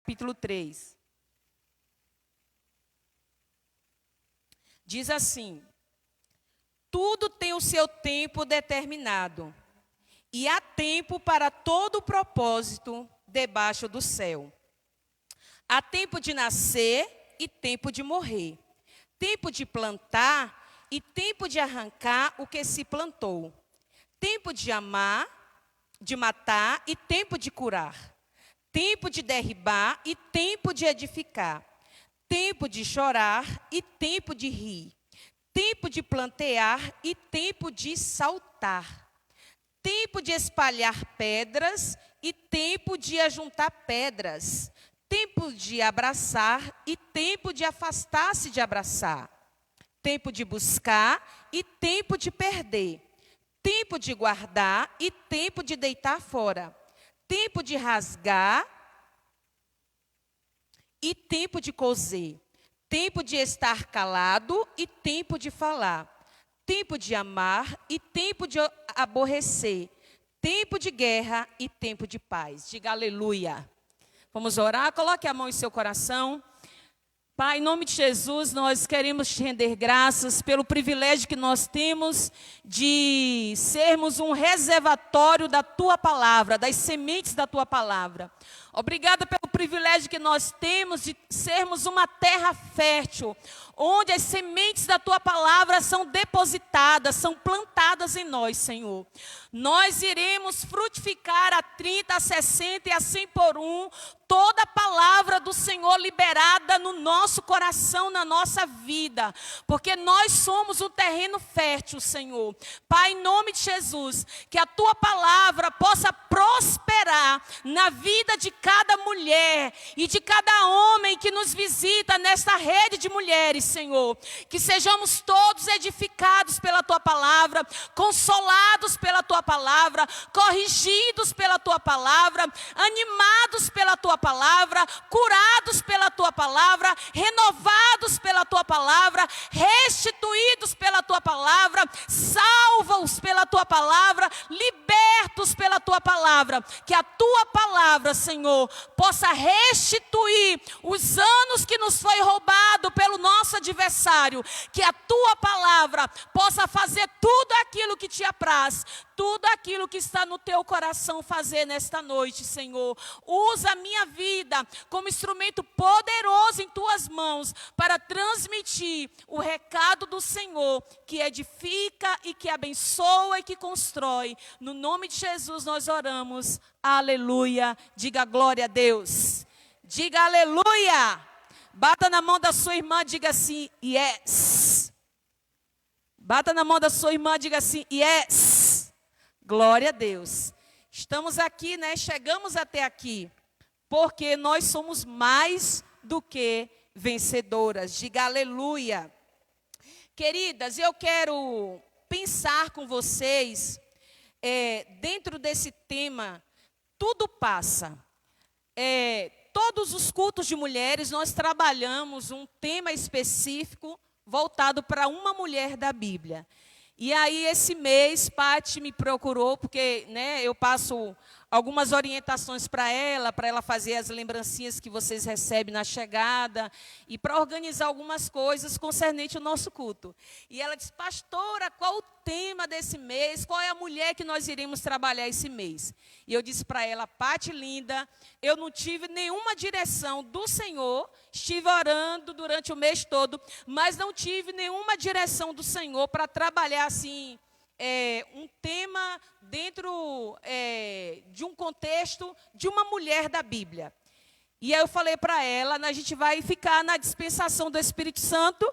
capítulo 3. Diz assim: tudo tem o seu tempo determinado, e há tempo para todo o propósito debaixo do céu. Há tempo de nascer e tempo de morrer, tempo de plantar e tempo de arrancar o que se plantou, tempo de amar, de matar e tempo de curar, tempo de derribar e tempo de edificar, tempo de chorar e tempo de rir, tempo de plantear e tempo de saltar, tempo de espalhar pedras e tempo de ajuntar pedras, tempo de abraçar e tempo de afastar-se de abraçar, tempo de buscar e tempo de perder, tempo de guardar e tempo de deitar fora, tempo de rasgar e tempo de coser, tempo de estar calado e tempo de falar, tempo de amar e tempo de aborrecer, tempo de guerra e tempo de paz. Diga aleluia. Vamos orar, coloque a mão em seu coração. Pai, em nome de Jesus, nós queremos te render graças pelo privilégio que nós temos de sermos um reservatório da Tua Palavra, das sementes da Tua Palavra. Obrigada pelo privilégio que nós temos de sermos uma terra fértil, onde as sementes da Tua Palavra são depositadas, são plantadas em nós, Senhor. Nós iremos frutificar a 30, a 60 e a 100 por um, toda a palavra do Senhor liberada no nosso coração, na nossa vida, porque nós somos um terreno fértil, Senhor. Pai, em nome de Jesus, que a Tua palavra possa prosperar na vida de cada mulher e de cada homem que nos visita nesta rede de mulheres, Senhor. Que sejamos todos edificados pela Tua palavra, consolados pela Tua palavra, corrigidos pela Tua palavra, animados pela Tua palavra, curados pela Tua palavra, renovados pela Tua palavra, restituídos pela Tua palavra, salvos pela Tua palavra, libertos pela Tua palavra. Que a Tua palavra, Senhor, possa restituir os anos que nos foi roubado pelo nosso adversário. Que a Tua palavra possa fazer tudo aquilo que Te apraz, tudo aquilo que está no Teu coração fazer nesta noite, Senhor. Usa a minha vida como instrumento poderoso em Tuas mãos para transmitir o recado do Senhor, que edifica e que abençoa e que constrói. No nome de Jesus nós oramos. Aleluia. Diga glória a Deus. Diga aleluia. Bata na mão da sua irmã, diga assim, yes. Bata na mão da sua irmã, diga assim, yes. Glória a Deus. Estamos aqui, né? Chegamos até aqui, porque nós somos mais do que vencedoras. Diga aleluia. Queridas, eu quero pensar com vocês, dentro desse tema, tudo passa. Todos os cultos de mulheres, nós trabalhamos um tema específico voltado para uma mulher da Bíblia. E aí, esse mês, Paty me procurou, porque, né, eu passo algumas orientações para ela fazer as lembrancinhas que vocês recebem na chegada, e para organizar algumas coisas concernente ao nosso culto. E ela disse, pastora, qual o tema desse mês? Qual é a mulher que nós iremos trabalhar esse mês? E eu disse para ela, Paty linda, eu não tive nenhuma direção do Senhor, estive orando durante o mês todo, mas não tive nenhuma direção do Senhor para trabalhar assim, um tema dentro de um contexto de uma mulher da Bíblia. E aí eu falei para ela, a gente vai ficar na dispensação do Espírito Santo.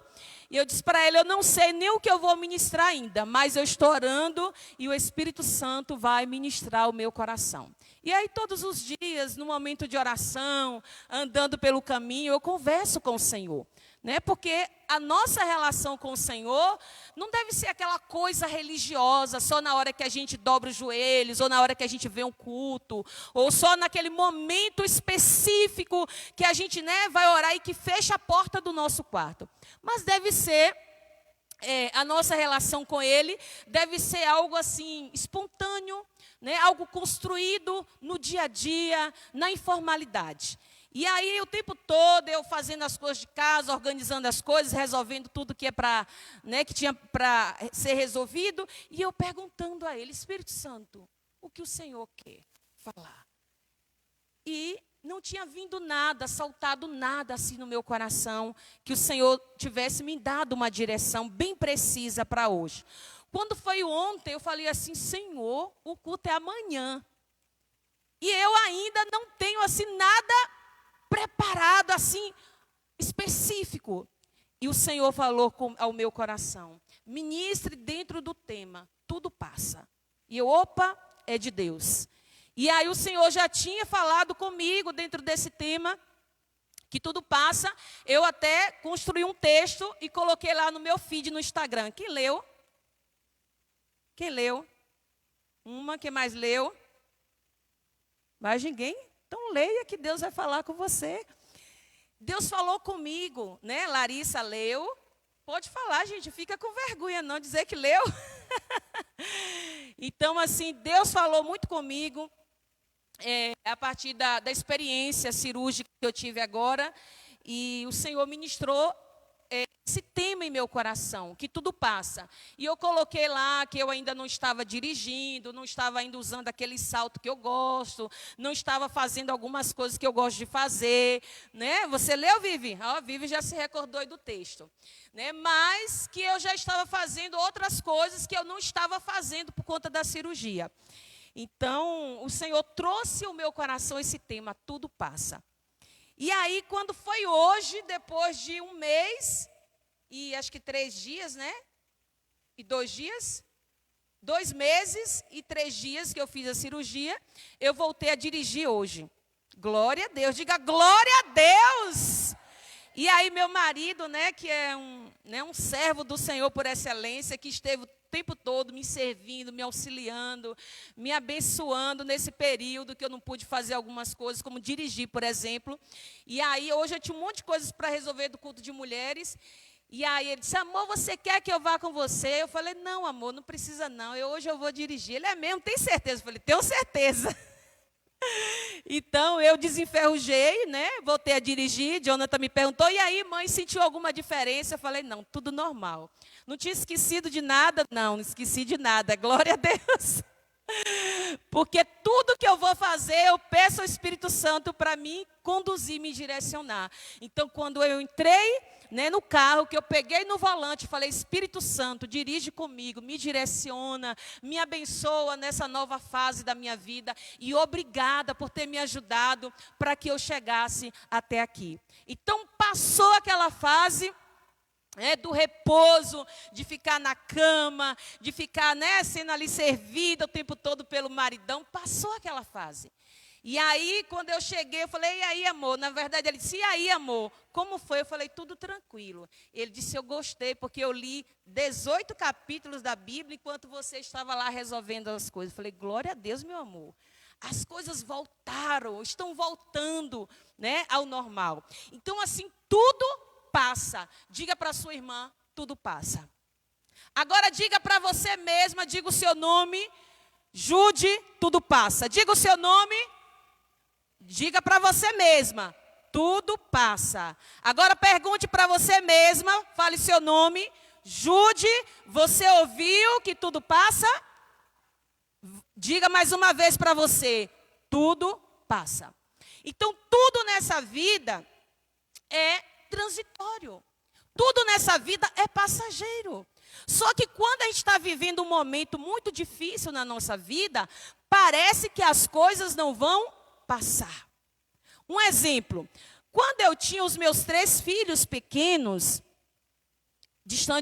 E eu disse para ela, eu não sei nem o que eu vou ministrar ainda, mas eu estou orando e o Espírito Santo vai ministrar o meu coração. E aí todos os dias, no momento de oração, andando pelo caminho, eu converso com o Senhor. Né? Porque a nossa relação com o Senhor não deve ser aquela coisa religiosa, só na hora que a gente dobra os joelhos, ou na hora que a gente vê um culto, ou só naquele momento específico que a gente, né, vai orar e que fecha a porta do nosso quarto. Mas deve ser a nossa relação com Ele deve ser algo assim, espontâneo, né? Algo construído no dia a dia, na informalidade. E aí, o tempo todo, eu fazendo as coisas de casa, organizando as coisas, resolvendo tudo que né, que tinha para ser resolvido, e eu perguntando a Ele, Espírito Santo, o que o Senhor quer falar? E não tinha vindo nada, saltado nada assim no meu coração, que o Senhor tivesse me dado uma direção bem precisa para hoje. Quando foi ontem, eu falei assim, Senhor, o culto é amanhã. E eu ainda não tenho assim nada preparado assim, específico. E o Senhor falou ao meu coração, ministre dentro do tema, tudo passa. E eu, opa, é de Deus. E aí o Senhor já tinha falado comigo dentro desse tema, que tudo passa. Eu até construí um texto e coloquei lá no meu feed no Instagram. Quem leu? Quem leu? Quem mais leu? Mais ninguém? Então leia que Deus vai falar com você. Deus falou comigo, né? Larissa leu. Pode falar, gente, fica com vergonha não dizer que leu. Então, assim, Deus falou muito comigo. A partir da experiência cirúrgica que eu tive agora, e o Senhor ministrou esse tema em meu coração, que tudo passa. E eu coloquei lá que eu ainda não estava dirigindo, não estava ainda usando aquele salto que eu gosto, não estava fazendo algumas coisas que eu gosto de fazer, né? Você leu, Vivi? Vivi já se recordou aí do texto, né? Mas que eu já estava fazendo outras coisas que eu não estava fazendo por conta da cirurgia. Então, o Senhor trouxe ao meu coração esse tema, tudo passa. E aí, quando foi hoje, depois de um mês, e acho que 3 dias, né? E 2 dias? 2 meses e 3 dias que eu fiz a cirurgia, eu voltei a dirigir hoje. Glória a Deus, diga glória a Deus! E aí, meu marido, né, que é um servo do Senhor por excelência, que esteve o tempo todo me servindo, me auxiliando, me abençoando nesse período que eu não pude fazer algumas coisas, como dirigir, por exemplo. E aí, hoje eu tinha um monte de coisas para resolver do culto de mulheres. E aí ele disse, amor, você quer que eu vá com você? Eu falei, não, amor, não precisa não, hoje eu vou dirigir. Ele é mesmo, tem certeza? Eu falei, tenho certeza. Então, eu desenferrujei, né? Voltei a dirigir. Jonathan me perguntou, e aí, mãe, sentiu alguma diferença? Eu falei, não, tudo normal. Não tinha esquecido de nada? Não esqueci de nada. Glória a Deus. Porque tudo que eu vou fazer, eu peço ao Espírito Santo para me conduzir, me direcionar. Então, quando eu entrei, né, no carro, que eu peguei no volante, falei, Espírito Santo, dirige comigo, me direciona, me abençoa nessa nova fase da minha vida. E obrigada por ter me ajudado para que eu chegasse até aqui. Então, passou aquela fase do repouso, de ficar na cama, de ficar, né, sendo ali servida o tempo todo pelo maridão. Passou aquela fase. E aí, quando eu cheguei, eu falei, e aí, amor? Na verdade, ele disse, e aí, amor? Como foi? Eu falei, tudo tranquilo. Ele disse, eu gostei, porque eu li 18 capítulos da Bíblia, enquanto você estava lá resolvendo as coisas. Eu falei, glória a Deus, meu amor. As coisas voltaram, estão voltando, né, ao normal. Então, assim, tudo passa. Diga para a sua irmã, tudo passa. Agora, diga para você mesma, diga o seu nome, Jude, tudo passa. Diga o seu nome. Diga para você mesma, tudo passa. Agora pergunte para você mesma, fale seu nome. Jude, você ouviu que tudo passa? Diga mais uma vez para você, tudo passa. Então, tudo nessa vida é transitório. Tudo nessa vida é passageiro. Só que quando a gente está vivendo um momento muito difícil na nossa vida, parece que as coisas não vão passar. Um exemplo, quando eu tinha os meus 3 filhos pequenos,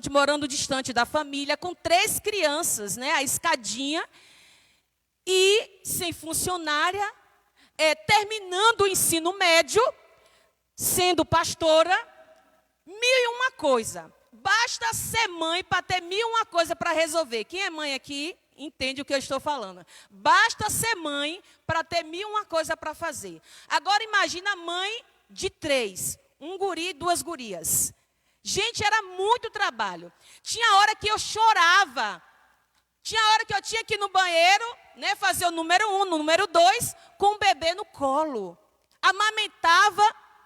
morando distante da família, com 3 crianças, né, a escadinha, e sem funcionária, terminando o ensino médio, sendo pastora, 1001 coisa. Basta ser mãe para ter 1001 coisa para resolver. Quem é mãe aqui entende o que eu estou falando. Basta ser mãe para ter 1001 coisa para fazer. Agora imagina a mãe de 3, um guri e 2 gurias. Gente, era muito trabalho. Tinha hora que eu chorava. Tinha hora que eu tinha que ir no banheiro, né, fazer o número 1, no número 2, com o bebê no colo. Amamentava,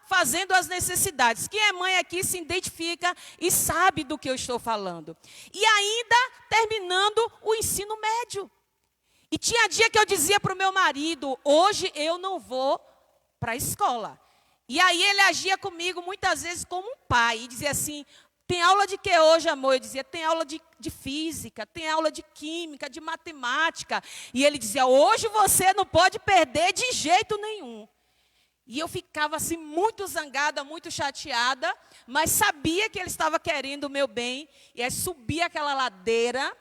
fazendo as necessidades. Quem é mãe aqui se identifica e sabe do que eu estou falando. E ainda terminando o ensino médio. E tinha dia que eu dizia para o meu marido, hoje eu não vou para a escola. E aí ele agia comigo muitas vezes como um pai. E dizia assim, tem aula de que hoje, amor? Eu dizia, tem aula de física, tem aula de química, de matemática. E ele dizia, hoje você não pode perder de jeito nenhum. E eu ficava assim muito zangada, muito chateada, mas sabia que ele estava querendo o meu bem. E aí subia aquela ladeira,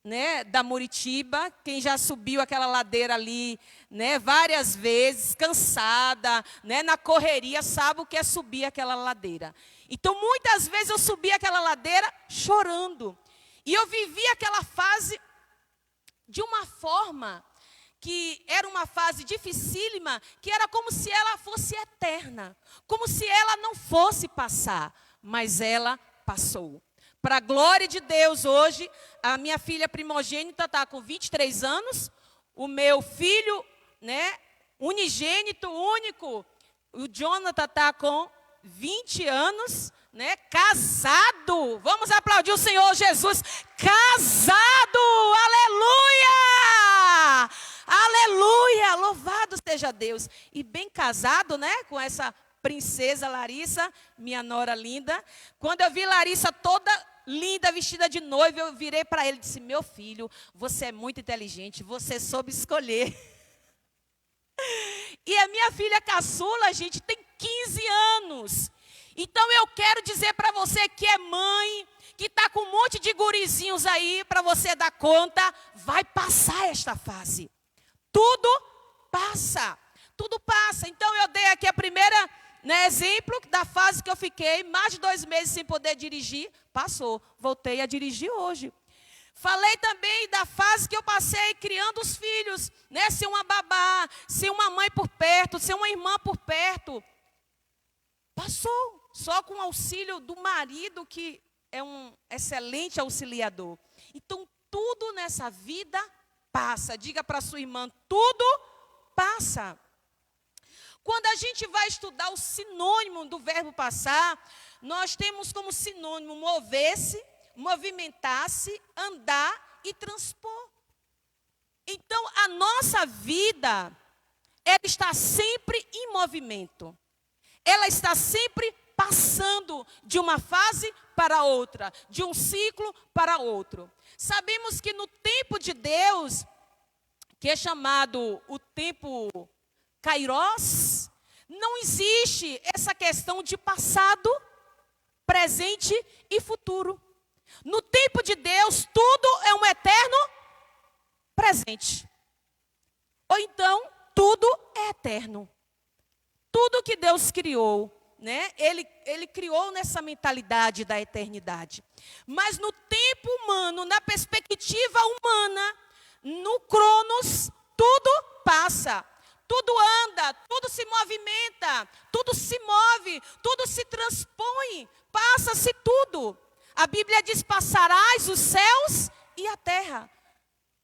né, da Muritiba, quem já subiu aquela ladeira ali, né, várias vezes, cansada, né, na correria, sabe o que é subir aquela ladeira. Então, muitas vezes eu subia aquela ladeira chorando. E eu vivia aquela fase de uma forma que era uma fase dificílima, que era como se ela fosse eterna, como se ela não fosse passar, mas ela passou. Para a glória de Deus, hoje, a minha filha primogênita está com 23 anos, o meu filho, né, unigênito, único, o Jonathan está com 20 anos, né, casado. Vamos aplaudir o Senhor Jesus. Casado! Aleluia! Aleluia! Louvado seja Deus. E bem casado, né, com essa princesa Larissa, minha nora linda. Quando eu vi Larissa toda linda, vestida de noiva, eu virei para ele e disse, meu filho, você é muito inteligente, você soube escolher. E a minha filha caçula, gente, tem 15 anos. Então eu quero dizer para você que é mãe, que está com um monte de gurizinhos aí para você dar conta, vai passar esta fase. Tudo passa, tudo passa. Então eu dei aqui a primeira, né, exemplo da fase que eu fiquei, mais de 2 meses sem poder dirigir, passou, voltei a dirigir hoje. Falei também da fase que eu passei criando os filhos, né, sem uma babá, sem uma mãe por perto, sem uma irmã por perto. Passou, só com o auxílio do marido, que é um excelente auxiliador. Então, tudo nessa vida passa. Diga para sua irmã, tudo passa. Quando a gente vai estudar o sinônimo do verbo passar, nós temos como sinônimo mover-se, movimentar-se, andar e transpor. Então, a nossa vida, ela está sempre em movimento. Ela está sempre passando de uma fase para outra, de um ciclo para outro. Sabemos que no tempo de Deus, que é chamado o tempo Kairos, não existe essa questão de passado, presente e futuro. No tempo de Deus, tudo é um eterno presente. Ou então, tudo é eterno. Tudo que Deus criou, né? Ele criou nessa mentalidade da eternidade. Mas no tempo humano, na perspectiva humana, no Cronos, tudo passa. Tudo anda, tudo se movimenta, tudo se move, tudo se transpõe, passa-se tudo. A Bíblia diz, passarás os céus e a terra,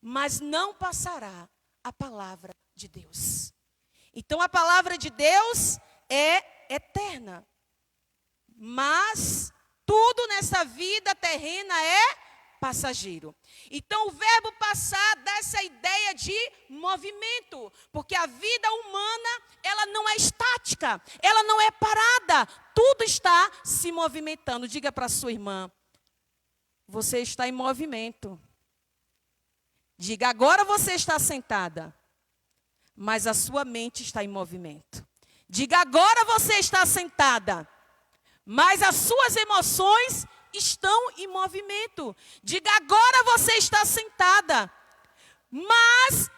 mas não passará a palavra de Deus. Então a palavra de Deus é eterna, mas tudo nessa vida terrena é passageiro. Então o verbo passar dá essa ideia de movimento, porque a vida humana, ela não é estática, ela não é parada, tudo está se movimentando. Diga para sua irmã, você está em movimento. Diga, agora você está sentada, mas a sua mente está em movimento. Diga, agora você está sentada, mas as suas emoções estão em movimento. Diga, agora você está sentada, mas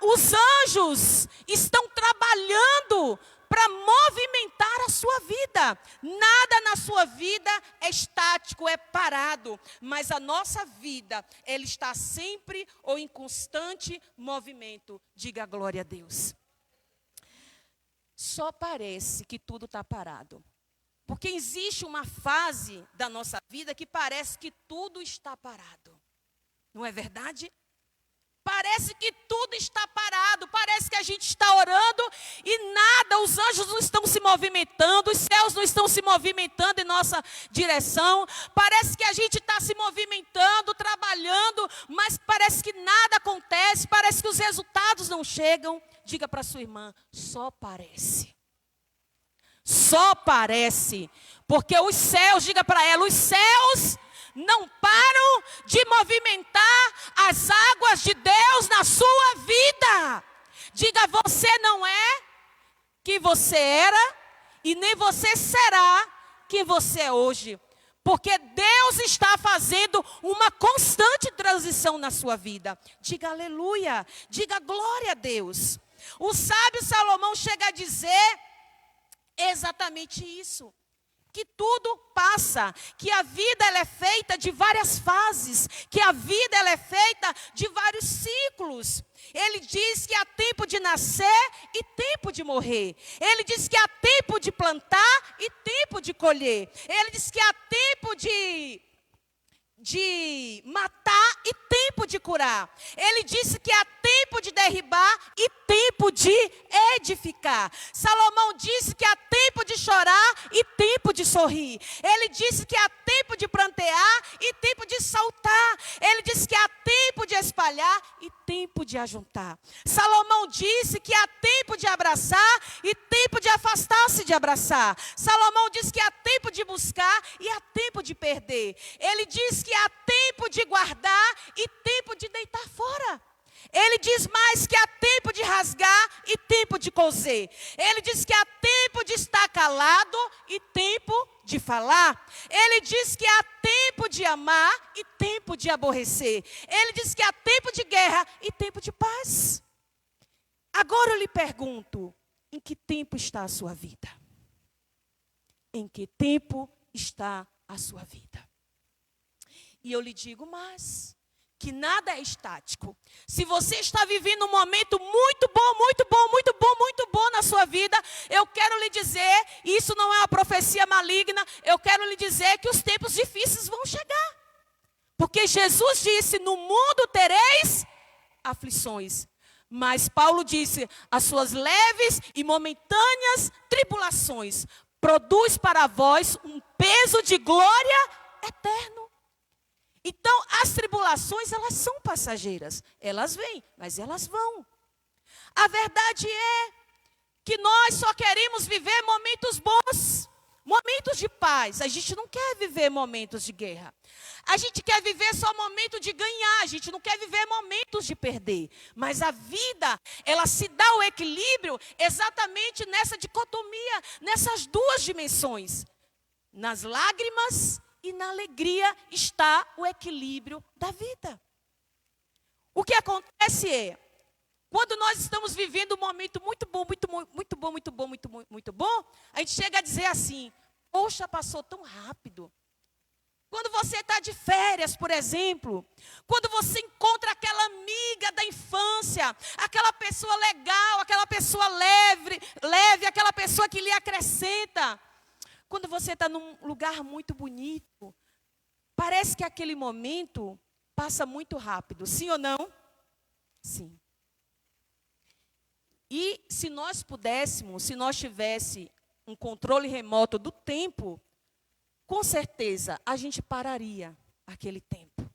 os anjos estão trabalhando para movimentar a sua vida. Nada na sua vida é estático, é parado, mas a nossa vida, ela está sempre ou em constante movimento. Diga glória a Deus. Só parece que tudo está parado. Porque existe uma fase da nossa vida que parece que tudo está parado. Não é verdade? Parece que tudo está parado, parece que a gente está orando e nada, os anjos não estão se movimentando, os céus não estão se movimentando em nossa direção. Parece que a gente está se movimentando, trabalhando, mas parece que nada acontece, parece que os resultados não chegam. Diga para sua irmã, só parece. Só parece, porque os céus, diga para ela, os céus não param de movimentar as águas de Deus na sua vida. Diga, você não é quem você era e nem você será quem você é hoje. Porque Deus está fazendo uma constante transição na sua vida. Diga aleluia, diga glória a Deus. O sábio Salomão chega a dizer exatamente isso. Que tudo passa, que a vida ela é feita de várias fases, que a vida ela é feita de vários ciclos. Ele diz que há tempo de nascer e tempo de morrer. Ele diz que há tempo de plantar e tempo de colher. Ele diz que há tempo de matar e tempo de curar. Ele disse que há tempo de derribar e tempo de edificar. Salomão disse que há tempo de chorar e tempo de sorrir. Ele disse que há tempo de plantear e tempo de saltar. Ele disse que há tempo de espalhar e tempo de ajuntar. Salomão disse que há tempo de abraçar e tempo de afastar-se de abraçar. Salomão disse que há tempo de buscar e há tempo de perder. Ele disse que há tempo de guardar e tempo de deitar fora. Ele diz mais que há tempo de rasgar e tempo de coser. Ele diz que há tempo de estar calado e tempo de falar. Ele diz que há tempo de amar e tempo de aborrecer. Ele diz que há tempo de guerra e tempo de paz. Agora eu lhe pergunto, em que tempo está a sua vida? Em que tempo está a sua vida? E eu lhe digo mais, que nada é estático. Se você está vivendo um momento muito bom, muito bom, muito bom, muito bom na sua vida, eu quero lhe dizer, isso não é uma profecia maligna, eu quero lhe dizer que os tempos difíceis vão chegar. Porque Jesus disse, no mundo tereis aflições. Mas Paulo disse, as suas leves e momentâneas tribulações produz para vós um peso de glória eterno. Então, as tribulações, elas são passageiras. Elas vêm, mas elas vão. A verdade é que nós só queremos viver momentos bons, momentos de paz. A gente não quer viver momentos de guerra. A gente quer viver só momento de ganhar. A gente não quer viver momentos de perder. Mas a vida, ela se dá o equilíbrio exatamente nessa dicotomia, nessas duas dimensões. Nas lágrimas e na alegria está o equilíbrio da vida. O que acontece é, quando nós estamos vivendo um momento muito bom, muito bom, muito bom, muito bom, muito bom, muito bom, a gente chega a dizer assim, poxa, passou tão rápido. Quando você está de férias, por exemplo, quando você encontra aquela amiga da infância, aquela pessoa legal, aquela pessoa leve, aquela pessoa que lhe acrescenta. Quando você está num lugar muito bonito, parece que aquele momento passa muito rápido, sim ou não? Sim. E se nós pudéssemos, se nós tivéssemos um controle remoto do tempo, com certeza a gente pararia aquele tempo.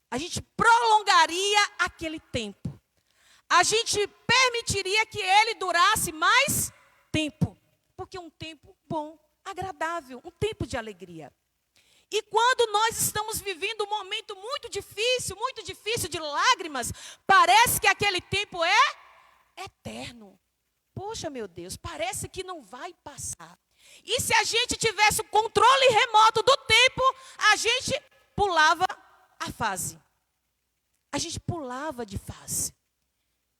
A gente prolongaria aquele tempo. A gente permitiria que ele durasse mais tempo. Porque é um tempo bom, agradável, um tempo de alegria. E quando nós estamos vivendo um momento muito difícil de lágrimas, parece que aquele tempo é eterno. Poxa, meu Deus, parece que não vai passar. E se a gente tivesse o controle remoto do tempo, a gente pulava a fase. A gente pulava de fase.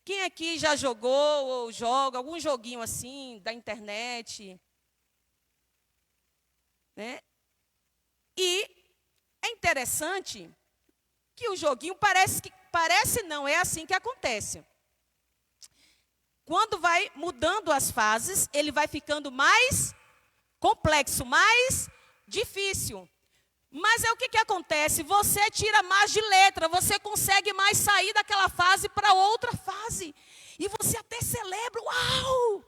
Quem aqui já jogou ou joga algum joguinho assim da internet? Né? E é interessante que o joguinho parece não, é assim que acontece. Quando vai mudando as fases, ele vai ficando mais complexo, mais difícil. Mas é o que acontece? Você tira mais de letra, você consegue mais sair daquela fase para outra fase. E você até celebra, uau,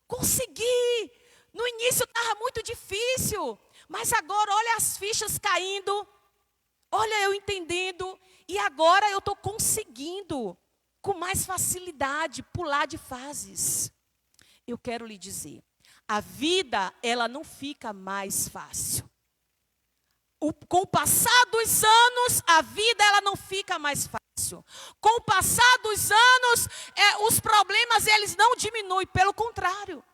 consegui. No início estava muito difícil, mas agora olha as fichas caindo, olha eu entendendo, e agora eu estou conseguindo, com mais facilidade, pular de fases. Eu quero lhe dizer, a vida, ela não fica mais fácil. Com o passar dos anos, a vida ela não fica mais fácil. Com o passar dos anos, os problemas eles não diminuem, pelo contrário.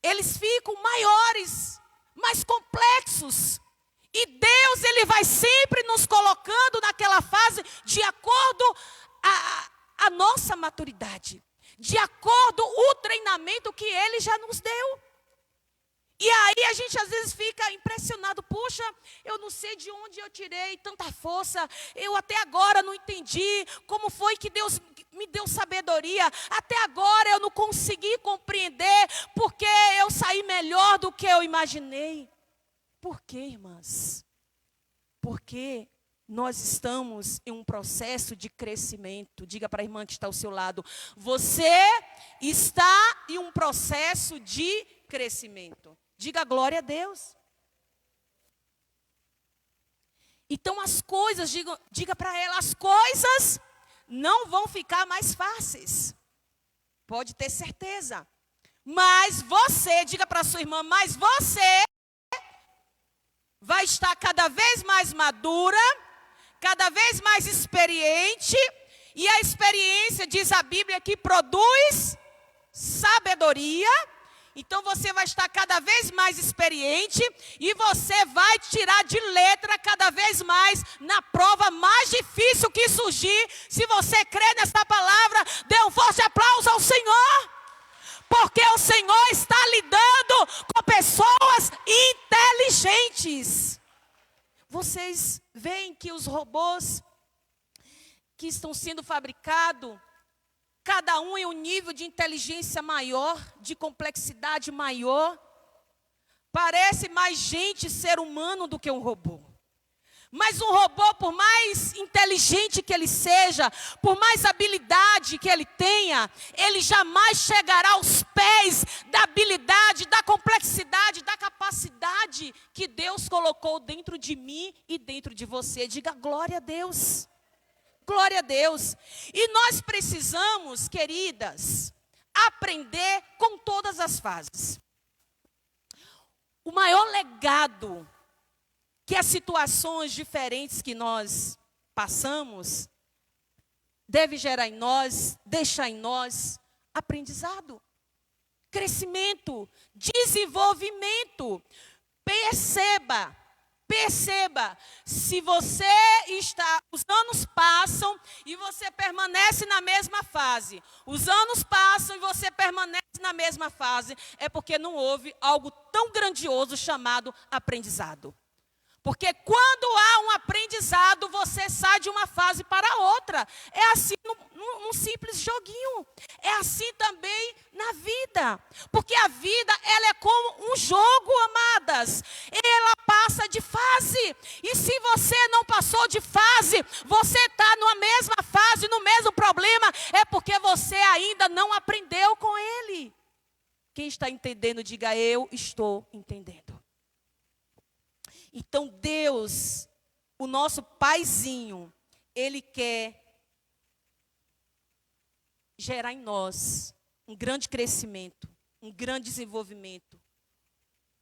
Eles ficam maiores, mais complexos. E Deus ele vai sempre nos colocando naquela fase de acordo a nossa maturidade. De acordo o treinamento que Ele já nos deu. E aí a gente às vezes fica impressionado. Puxa, eu não sei de onde eu tirei tanta força. Eu até agora não entendi como foi que Deus me deu sabedoria. Até agora eu não consegui compreender porque eu saí melhor do que eu imaginei. Por quê, irmãs? Porque nós estamos em um processo de crescimento. Diga para a irmã que está ao seu lado. Você está em um processo de crescimento. Diga glória a Deus. Então as coisas, diga para ela, as coisas não vão ficar mais fáceis. Pode ter certeza. Mas você, diga para sua irmã, mas você vai estar cada vez mais madura, cada vez mais experiente. E a experiência, diz a Bíblia, que produz sabedoria. Então você vai estar cada vez mais experiente e você vai tirar de letra cada vez mais na prova mais difícil que surgir. Se você crê nesta palavra, dê um forte aplauso ao Senhor. Porque o Senhor está lidando com pessoas inteligentes. Vocês veem que os robôs que estão sendo fabricados, cada um em um nível de inteligência maior, de complexidade maior. Parece mais gente, ser humano, do que um robô. Mas um robô, por mais inteligente que ele seja, por mais habilidade que ele tenha, ele jamais chegará aos pés da habilidade, da complexidade, da capacidade que Deus colocou dentro de mim e dentro de você. Diga glória a Deus. Glória a Deus. E nós precisamos, queridas, aprender com todas as fases. O maior legado que as situações diferentes que nós passamos deve gerar em nós, deixar em nós aprendizado, crescimento, desenvolvimento. Perceba, se você está, os anos passam e você permanece na mesma fase. Os anos passam e você permanece na mesma fase. É porque não houve algo tão grandioso chamado aprendizado. Porque quando há um aprendizado, você sai de uma fase para outra. É assim num simples joguinho. É assim também na vida. Porque a vida, ela é como um jogo, amadas. Ela passa de fase. E se você não passou de fase, você está numa mesma fase, no mesmo problema, é porque você ainda não aprendeu com ele. Quem está entendendo, diga eu estou entendendo. Então Deus, o nosso paizinho, Ele quer gerar em nós um grande crescimento, um grande desenvolvimento,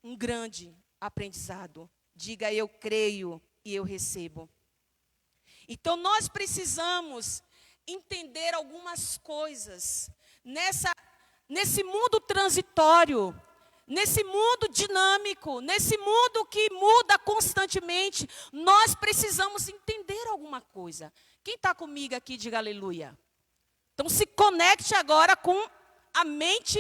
um grande aprendizado. Diga eu creio e eu recebo. Então nós precisamos entender algumas coisas nesse mundo transitório. Nesse mundo dinâmico, nesse mundo que muda constantemente, nós precisamos entender alguma coisa. Quem está comigo aqui, diga aleluia. Então se conecte agora com a mente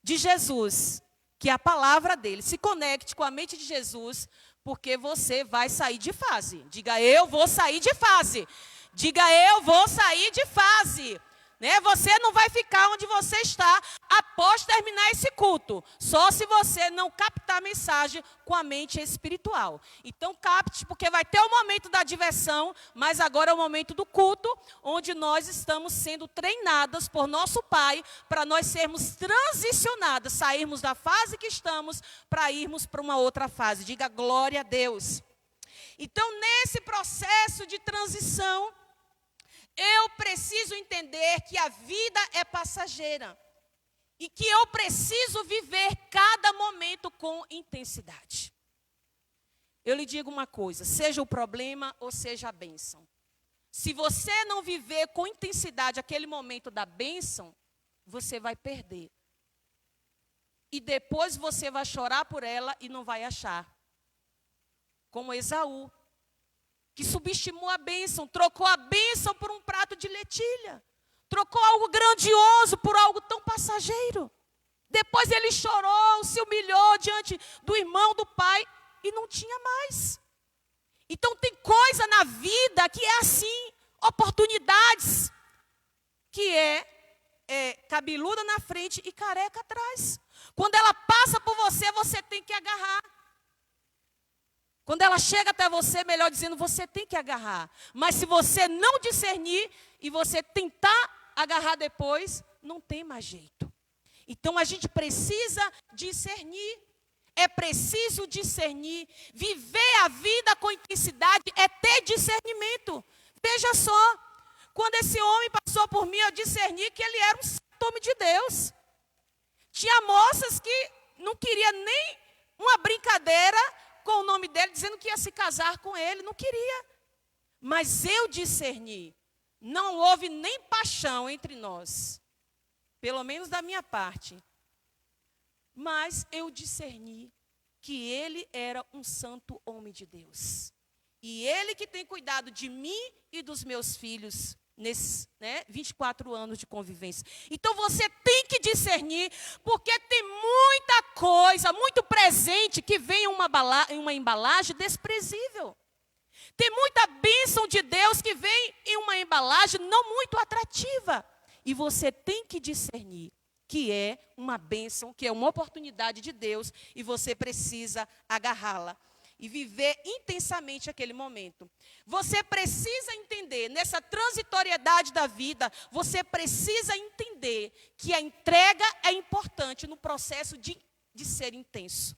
de Jesus, que é a palavra dele. Se conecte com a mente de Jesus, porque você vai sair de fase. Diga eu vou sair de fase. Diga eu vou sair de fase. né? Você não vai ficar onde você está após terminar esse culto, só se você não captar a mensagem com a mente espiritual. Então capte, porque vai ter o momento da diversão, mas agora é o momento do culto, onde nós estamos sendo treinadas por nosso Pai, para nós sermos transicionadas, sairmos da fase que estamos, para irmos para uma outra fase. Diga glória a Deus. Então, nesse processo de transição, eu preciso entender que a vida é passageira e que eu preciso viver cada momento com intensidade. Eu lhe digo uma coisa, seja o problema ou seja a bênção. Se você não viver com intensidade aquele momento da bênção, você vai perder. E depois você vai chorar por ela e não vai achar. Como Esaú, que subestimou a bênção, trocou a bênção por um prato de lentilha. Trocou algo grandioso por algo tão passageiro. Depois ele chorou, se humilhou diante do irmão, do pai, e não tinha mais. Então tem coisa na vida que é assim, oportunidades, que é cabeluda na frente e careca atrás. Quando ela passa por você, você tem que agarrar. Quando ela chega até você, melhor dizendo, você tem que agarrar. Mas se você não discernir e você tentar agarrar depois, não tem mais jeito. Então a gente precisa discernir. É preciso discernir. Viver a vida com intensidade é ter discernimento. Veja só, quando esse homem passou por mim, eu discerni que ele era um santo homem de Deus. Tinha moças que não queriam nem uma brincadeira com o nome dele, dizendo que ia se casar com ele, não queria. Mas eu discerni, não houve nem paixão entre nós, pelo menos da minha parte. Mas eu discerni que ele era um santo homem de Deus. E ele que tem cuidado de mim e dos meus filhos, nesses 24 anos de convivência. Então você tem que discernir, porque tem muita coisa, muito presente que vem em uma embalagem desprezível. Tem muita bênção de Deus que vem em uma embalagem não muito atrativa. E você tem que discernir que é uma bênção, que é uma oportunidade de Deus, e você precisa agarrá-la e viver intensamente aquele momento. Você precisa entender, nessa transitoriedade da vida, você precisa entender que a entrega é importante no processo de ser intenso.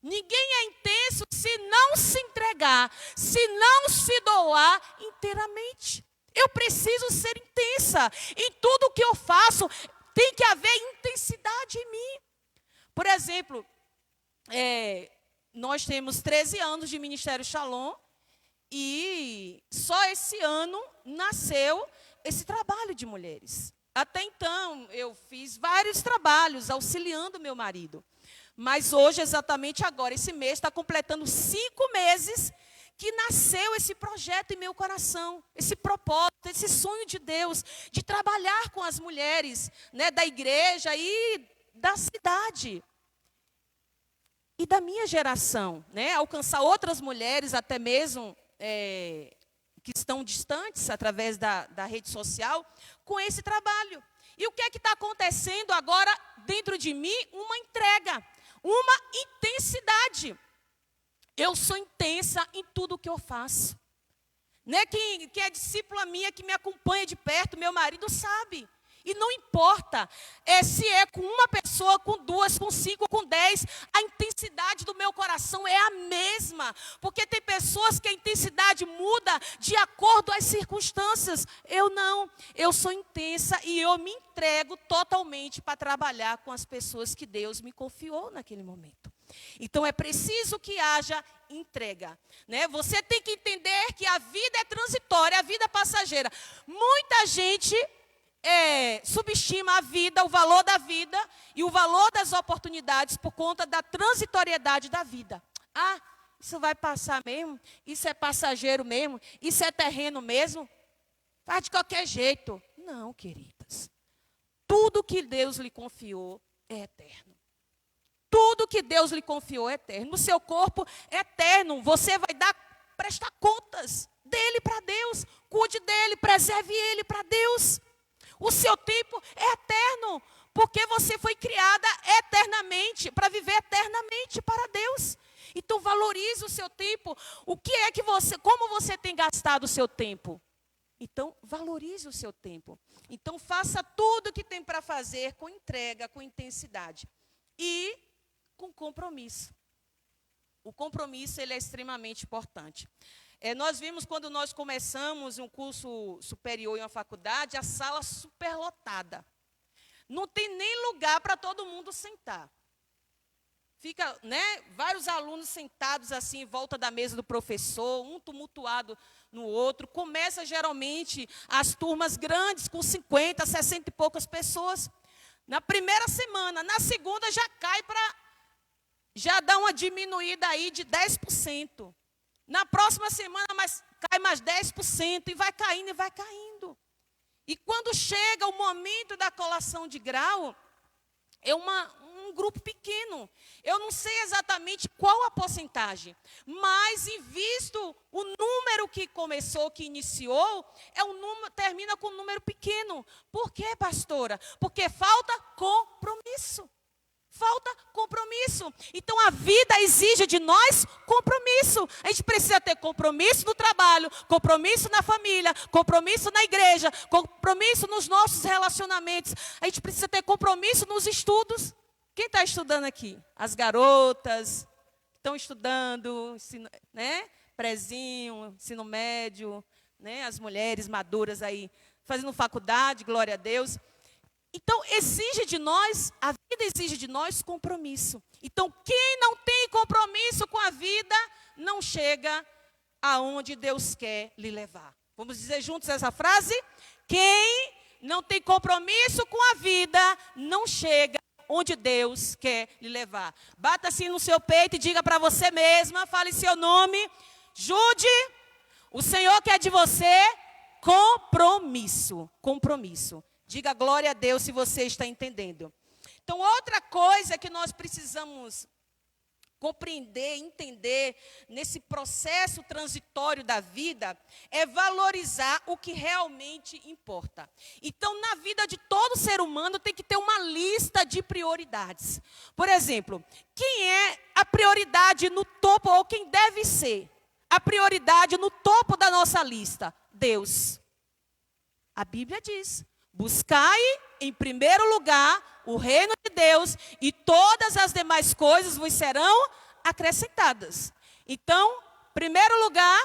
Ninguém é intenso se não se entregar, se não se doar inteiramente. Eu preciso ser intensa. Em tudo que eu faço, tem que haver intensidade em mim. Por exemplo, nós temos 13 anos de Ministério Shalom e só esse ano nasceu esse trabalho de mulheres. Até então, eu fiz vários trabalhos auxiliando meu marido. Mas hoje, exatamente agora, esse mês, está completando 5 meses que nasceu esse projeto em meu coração, esse propósito, esse sonho de Deus, de trabalhar com as mulheres, da igreja e da cidade. E da minha geração, alcançar outras mulheres, até mesmo que estão distantes, através da rede social, com esse trabalho. E o que é que está acontecendo agora dentro de mim? Uma entrega, uma intensidade. Eu sou intensa em tudo que eu faço. Quem é discípula minha, que me acompanha de perto, meu marido sabe. E não importa se é com uma pessoa, com 2, com 5, com 10, a intensidade do meu coração é a mesma. Porque tem pessoas que a intensidade muda de acordo às circunstâncias. Eu não, eu sou intensa e eu me entrego totalmente para trabalhar com as pessoas que Deus me confiou naquele momento. Então é preciso que haja entrega. Você tem que entender que a vida é transitória, a vida é passageira. Muita gente subestima a vida, o valor da vida e o valor das oportunidades por conta da transitoriedade da vida. Ah, isso vai passar mesmo? Isso é passageiro mesmo? Isso é terreno mesmo? Faz de qualquer jeito. Não, queridas. Tudo que Deus lhe confiou é eterno. Tudo que Deus lhe confiou é eterno. O seu corpo é eterno. Você vai prestar contas dele para Deus. Cuide dele, preserve ele para Deus. O seu tempo é eterno, porque você foi criada eternamente, para viver eternamente para Deus. Então valorize o seu tempo. O que é que como você tem gastado o seu tempo? Então valorize o seu tempo. Então faça tudo o que tem para fazer com entrega, com intensidade e com compromisso. O compromisso ele é extremamente importante. Nós vimos quando nós começamos um curso superior em uma faculdade, a sala superlotada. Não tem nem lugar para todo mundo sentar. Fica, vários alunos sentados assim em volta da mesa do professor, um tumultuado no outro. Começa geralmente as turmas grandes com 50, 60 e poucas pessoas. Na primeira semana, na segunda já dá uma diminuída aí de 10%. Na próxima semana cai mais 10% e vai caindo e vai caindo. E quando chega o momento da colação de grau, é um grupo pequeno. Eu não sei exatamente qual a porcentagem, mas visto o número que começou, que iniciou, termina com um número pequeno. Por quê, pastora? Porque falta compromisso. Falta compromisso. Então a vida exige de nós compromisso. A gente precisa ter compromisso no trabalho, compromisso na família, compromisso na igreja, compromisso nos nossos relacionamentos. A gente precisa ter compromisso nos estudos. Quem está estudando aqui? As garotas estão estudando, prezinho, ensino médio, as mulheres maduras aí fazendo faculdade, glória a Deus. Então, a vida exige de nós compromisso. Então, quem não tem compromisso com a vida, não chega aonde Deus quer lhe levar. Vamos dizer juntos essa frase? Quem não tem compromisso com a vida, não chega onde Deus quer lhe levar. Bata assim no seu peito e diga para você mesma, fale seu nome. Jude, o Senhor quer de você compromisso. Compromisso. Diga glória a Deus se você está entendendo. Então, outra coisa que nós precisamos compreender, entender nesse processo transitório da vida é valorizar o que realmente importa. Então, na vida de todo ser humano tem que ter uma lista de prioridades. Por exemplo, quem é a prioridade no topo, ou quem deve ser a prioridade no topo da nossa lista? Deus. A Bíblia diz: buscai em primeiro lugar o reino de Deus e todas as demais coisas vos serão acrescentadas. Então, primeiro lugar,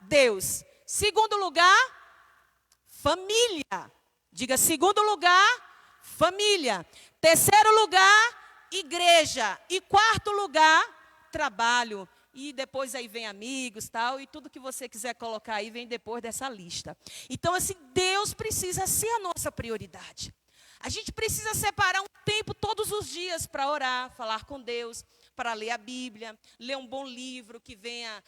Deus. Segundo lugar, família. Diga, segundo lugar, família. Terceiro lugar, igreja. E quarto lugar, trabalho. E depois aí vem amigos, tal, e tudo que você quiser colocar aí vem depois dessa lista. Então, assim, Deus precisa ser a nossa prioridade. A gente precisa separar um tempo todos os dias para orar, falar com Deus, para ler a Bíblia, ler um bom livro que venha,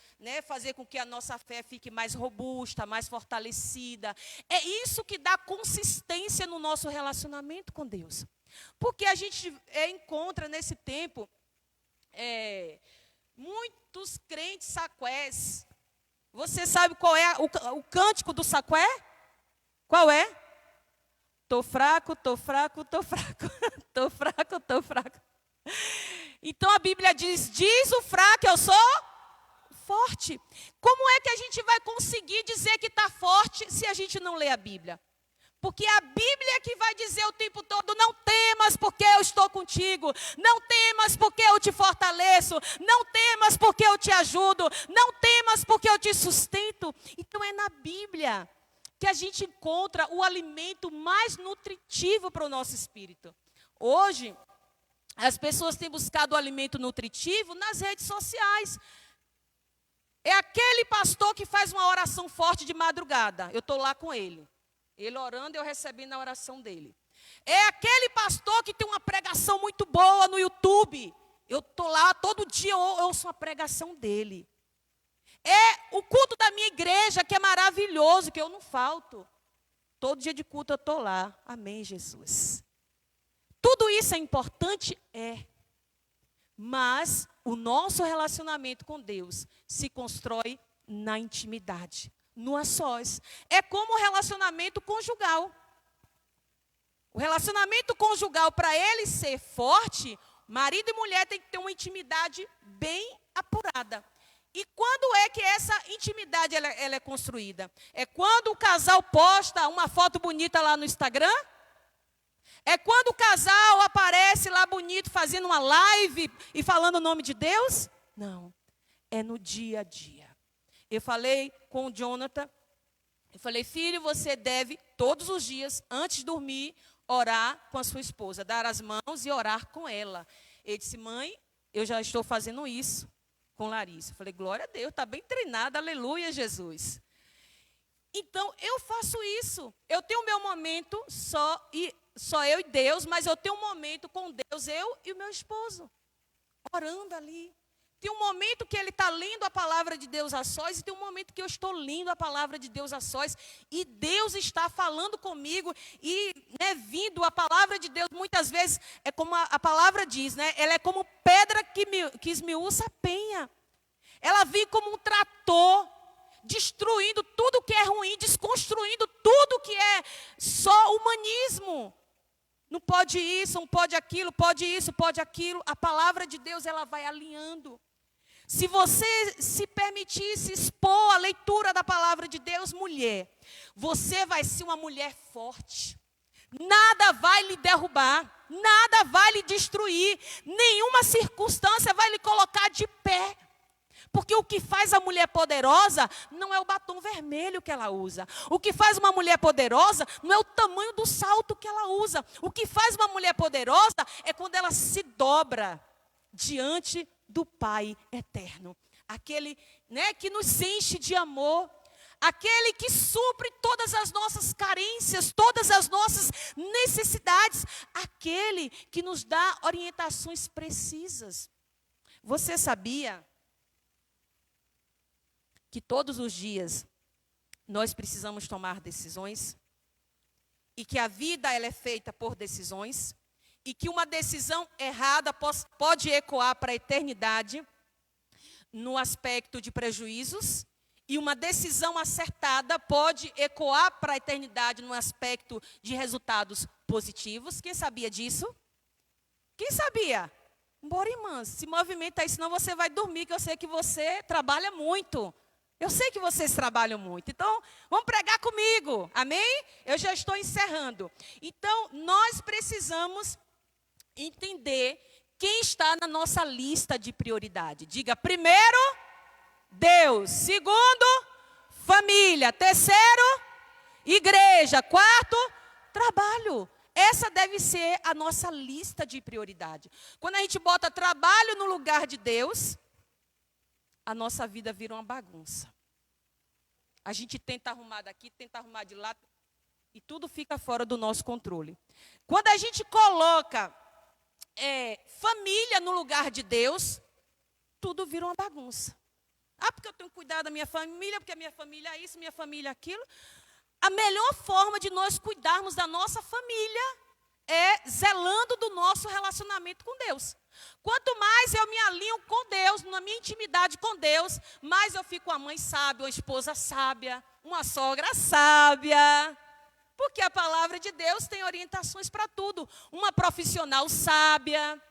fazer com que a nossa fé fique mais robusta, mais fortalecida. É isso que dá consistência no nosso relacionamento com Deus. Porque a gente encontra nesse tempo muitos crentes saqués. Você sabe qual é o cântico do saqué? Qual é? Tô fraco, tô fraco, tô fraco. Tô fraco, tô fraco. Então a Bíblia diz o fraco, eu sou forte. Como é que a gente vai conseguir dizer que está forte se a gente não lê a Bíblia? Porque a Bíblia que vai dizer o tempo todo: não temas porque eu estou contigo, não temas porque eu te fortaleço, não temas porque eu te ajudo, não temas porque eu te sustento. Então é na Bíblia que a gente encontra o alimento mais nutritivo para o nosso espírito. Hoje, as pessoas têm buscado o alimento nutritivo nas redes sociais. É aquele pastor que faz uma oração forte de madrugada. Eu estou lá com ele. Ele orando e eu recebendo a oração dele. É aquele pastor que tem uma pregação muito boa no YouTube. Eu estou lá, todo dia eu ouço uma pregação dele. É o culto da minha igreja, que é maravilhoso, que eu não falto. Todo dia de culto eu estou lá. Amém, Jesus. Tudo isso é importante? É. Mas o nosso relacionamento com Deus se constrói na intimidade, no a sós. É como o relacionamento conjugal. O relacionamento conjugal, para ele ser forte, marido e mulher têm que ter uma intimidade bem apurada. E quando é que essa intimidade ela é construída? É quando o casal posta uma foto bonita lá no Instagram? É quando o casal aparece lá bonito fazendo uma live e falando o nome de Deus? Não, é no dia a dia. Eu falei com o Jonathan, eu falei, filho, você deve todos os dias, antes de dormir, orar com a sua esposa, dar as mãos e orar com ela. Ele disse, mãe, eu já estou fazendo isso com Larissa. Eu falei, glória a Deus, está bem treinada, aleluia, Jesus. Então, eu faço isso. Eu tenho o meu momento só eu e Deus, mas eu tenho um momento com Deus, eu e o meu esposo, orando ali. Tem um momento que ele está lendo a palavra de Deus a sós, e tem um momento que eu estou lendo a palavra de Deus a sós, e Deus está falando comigo, e vindo a palavra de Deus, muitas vezes, é como a palavra diz, ela é como pedra que esmiuça a penha. Ela vem como um trator, destruindo tudo que é ruim, desconstruindo tudo que é só humanismo. Não pode isso, não pode aquilo, pode isso, pode aquilo. A palavra de Deus, ela vai alinhando. Se você se permitir se expor à leitura da palavra de Deus, mulher, você vai ser uma mulher forte. Nada vai lhe derrubar, nada vai lhe destruir, nenhuma circunstância vai lhe colocar de pé. Porque o que faz a mulher poderosa não é o batom vermelho que ela usa. O que faz uma mulher poderosa não é o tamanho do salto que ela usa. O que faz uma mulher poderosa é quando ela se dobra diante do Pai eterno. Aquele, que nos enche de amor. Aquele que supre todas as nossas carências, todas as nossas necessidades. Aquele que nos dá orientações precisas. Você sabia que todos os dias nós precisamos tomar decisões? E que a vida ela é feita por decisões? E que uma decisão errada pode ecoar para a eternidade no aspecto de prejuízos, e uma decisão acertada pode ecoar para a eternidade no aspecto de resultados positivos. Quem sabia disso? Quem sabia? Bora, irmãs, se movimenta aí, senão você vai dormir, que eu sei que você trabalha muito. Eu sei que vocês trabalham muito. Então, vamos pregar comigo, amém? Eu já estou encerrando. Então, nós precisamos entender quem está na nossa lista de prioridade. Diga, primeiro, Deus. Segundo, família. Terceiro, igreja. Quarto, trabalho. Essa deve ser a nossa lista de prioridade. Quando a gente bota trabalho no lugar de Deus, a nossa vida vira uma bagunça. A gente tenta arrumar daqui, tenta arrumar de lá, e tudo fica fora do nosso controle. Quando a gente coloca família no lugar de Deus, tudo vira uma bagunça. Porque eu tenho que cuidar da minha família, porque a minha família é isso, minha família é aquilo. A melhor forma de nós cuidarmos da nossa família é zelando do nosso relacionamento com Deus. Quanto mais eu me alinho com Deus, na minha intimidade com Deus, mais eu fico uma mãe sábia, uma esposa sábia, uma sogra sábia. Porque a palavra de Deus tem orientações para tudo. Uma profissional sábia.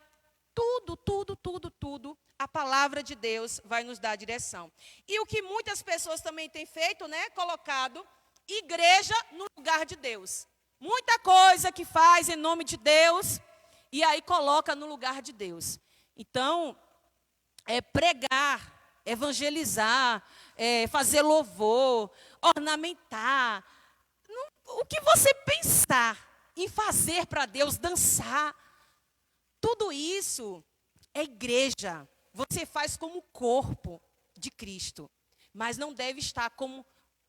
Tudo, tudo, tudo, tudo. A palavra de Deus vai nos dar direção. E o que muitas pessoas também têm feito, colocado igreja no lugar de Deus. Muita coisa que faz em nome de Deus, e aí coloca no lugar de Deus. Então, pregar, evangelizar, fazer louvor, ornamentar. O que você pensar em fazer para Deus, dançar, tudo isso é igreja. Você faz como corpo de Cristo, mas não deve estar como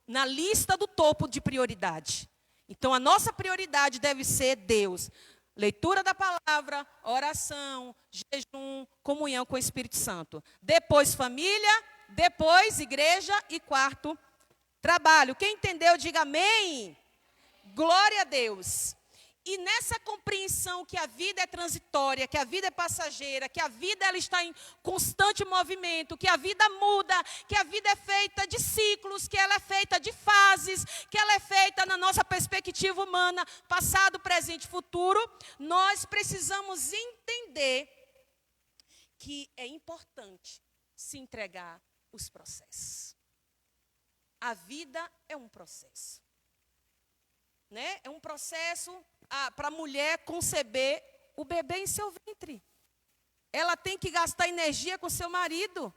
na lista do topo de prioridade. Então, a nossa prioridade deve ser Deus. Leitura da palavra, oração, jejum, comunhão com o Espírito Santo. Depois, família. Depois, igreja. E quarto, trabalho. Quem entendeu, diga amém. Glória a Deus. E nessa compreensão que a vida é transitória, que a vida é passageira, que a vida ela está em constante movimento, que a vida muda, que a vida é feita de ciclos, que ela é feita de fases, que ela é feita na nossa perspectiva humana, passado, presente e futuro, nós precisamos entender que é importante se entregar os processos. A vida é um processo. Né? É um processo para a mulher conceber o bebê em seu ventre. Ela tem que gastar energia com seu marido,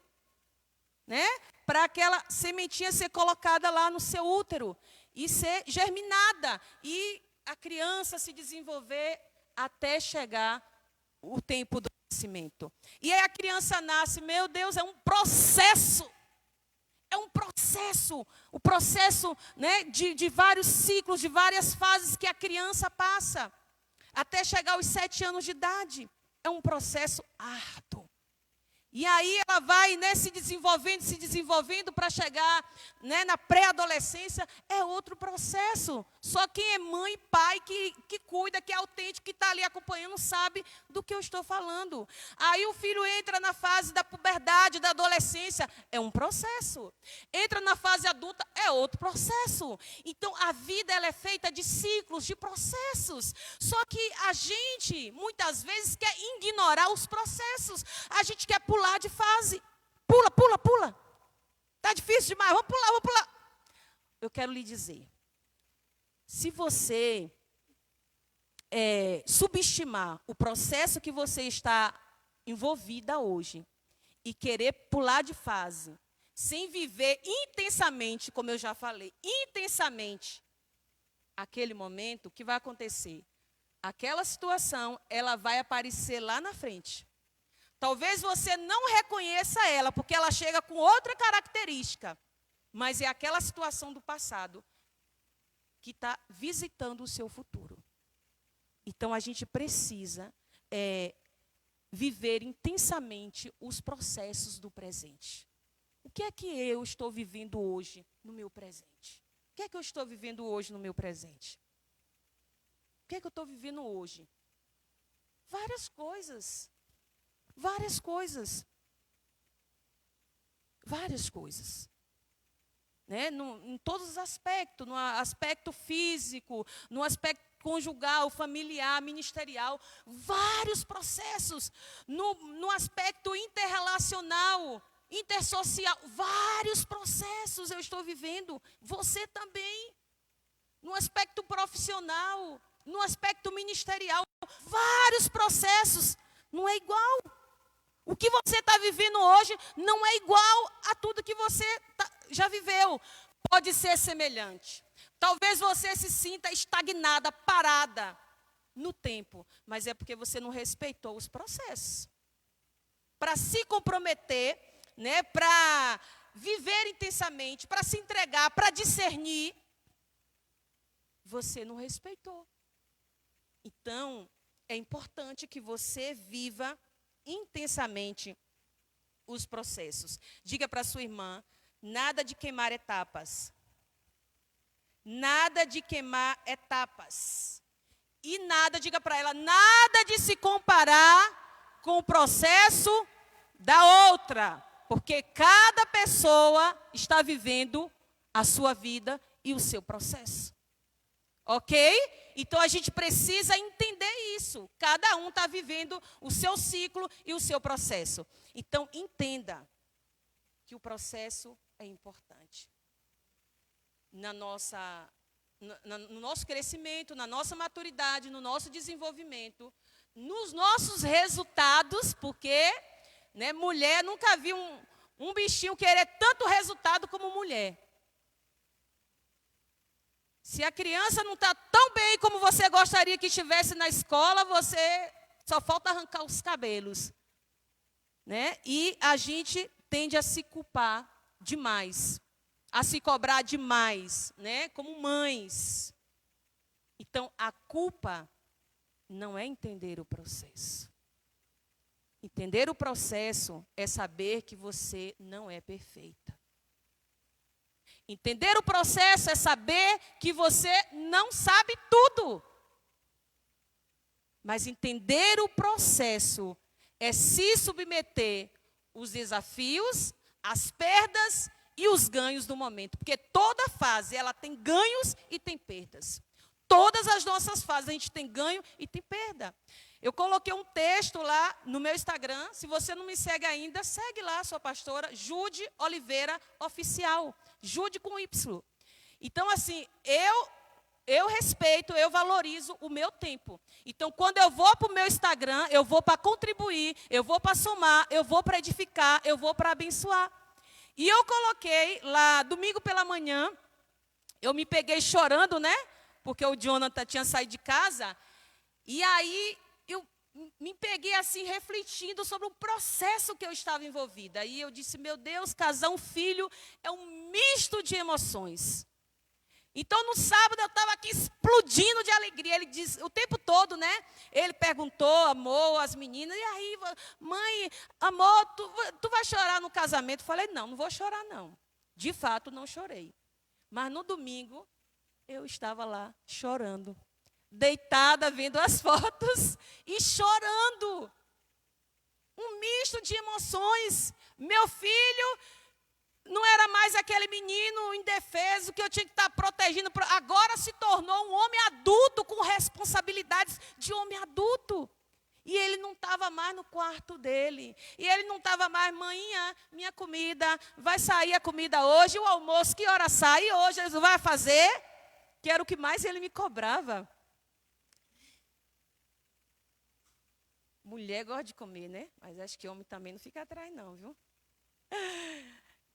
né? Para aquela sementinha ser colocada lá no seu útero e ser germinada e a criança se desenvolver até chegar o tempo do nascimento. E aí a criança nasce, meu Deus, é um processo. É um processo, o processo, né, de vários ciclos, de várias fases que a criança passa, até chegar aos 7 anos de idade. É um processo árduo. E aí ela vai, né, se desenvolvendo para chegar, né, na pré-adolescência, é outro processo. Só quem é mãe e pai que cuida, que é autêntico, que está ali acompanhando, sabe do que eu estou falando. Aí o filho entra na fase da puberdade, da adolescência, é um processo. Entra na fase adulta, é outro processo. Então a vida ela é feita de ciclos, de processos. Só que a gente, muitas vezes, quer ignorar os processos. A gente quer pular de fase. Pula. Está difícil demais, vamos pular. Eu quero lhe dizer, se você subestimar o processo que você está envolvida hoje e querer pular de fase, sem viver intensamente, como eu já falei, intensamente, aquele momento, o que vai acontecer? Aquela situação, ela vai aparecer lá na frente. Talvez você não reconheça ela, porque ela chega com outra característica, mas é aquela situação do passado que está visitando o seu futuro. Então, a gente precisa viver intensamente os processos do presente. O que é que eu estou vivendo hoje no meu presente? O que é que eu estou vivendo hoje no meu presente? O que é que eu estou vivendo hoje? Várias coisas. Várias coisas. Né? Em todos os aspectos, no aspecto físico, no aspecto conjugal, familiar, ministerial, vários processos. No aspecto interrelacional, intersocial, vários processos eu estou vivendo. Você também. No aspecto profissional, no aspecto ministerial, vários processos. Não é igual. O que você está vivendo hoje não é igual a tudo que você já viveu. Pode ser semelhante. Talvez você se sinta estagnada, parada no tempo. Mas é porque você não respeitou os processos. Para se comprometer, né, para viver intensamente, para se entregar, para discernir, você não respeitou. Então, é importante que você viva intensamente os processos. Diga para sua irmã, nada de queimar etapas. Nada de queimar etapas. E nada, diga para ela, nada de se comparar com o processo da outra. Porque cada pessoa está vivendo a sua vida e o seu processo. Ok? Então, a gente precisa entender isso. Cada um está vivendo o seu ciclo e o seu processo. Então, entenda que o processo é importante. No nosso crescimento, na nossa maturidade, no nosso desenvolvimento, nos nossos resultados, porque, né, mulher, nunca vi um bichinho querer tanto resultado como mulher. Se a criança não está tão bem como você gostaria que estivesse na escola, você só falta arrancar os cabelos. Né? E a gente tende a se culpar demais, a se cobrar demais, né? Como mães. Então, a culpa não é entender o processo. Entender o processo é saber que você não é perfeita. Entender o processo é saber que você não sabe tudo. Mas entender o processo é se submeter os desafios, as perdas e os ganhos do momento. Porque toda fase, ela tem ganhos e tem perdas. Todas as nossas fases, a gente tem ganho e tem perda. Eu coloquei um texto lá no meu Instagram. Se você não me segue ainda, segue lá, sua pastora, Jude Oliveira Oficial. Jude com Y. Então, assim, eu respeito, eu valorizo o meu tempo. Então, quando eu vou para o meu Instagram, eu vou para contribuir, eu vou para somar, eu vou para edificar, eu vou para abençoar. E eu coloquei lá, domingo pela manhã, eu me peguei chorando, né? Porque o Jonathan tinha saído de casa. E aí, eu me peguei assim, refletindo sobre o processo que eu estava envolvida. E eu disse, meu Deus, casar um filho é um misto de emoções. Então, no sábado, eu estava aqui explodindo de alegria. Ele diz, o tempo todo, né? Ele perguntou, amor, as meninas. E aí, mãe, amor, tu vai chorar no casamento? Eu falei, não vou chorar, não. De fato, não chorei. Mas no domingo, eu estava lá chorando. Deitada, vendo as fotos e chorando. Um misto de emoções. Meu filho não era mais aquele menino indefeso que eu tinha que estar protegendo. Agora se tornou um homem adulto com responsabilidades de homem adulto. E ele não estava mais no quarto dele. E ele não estava mais, mãinha, minha comida, vai sair a comida hoje, o almoço, que hora sai hoje? Ele vai fazer? Que era o que mais ele me cobrava. Mulher gosta de comer, né? Mas acho que homem também não fica atrás, não, viu?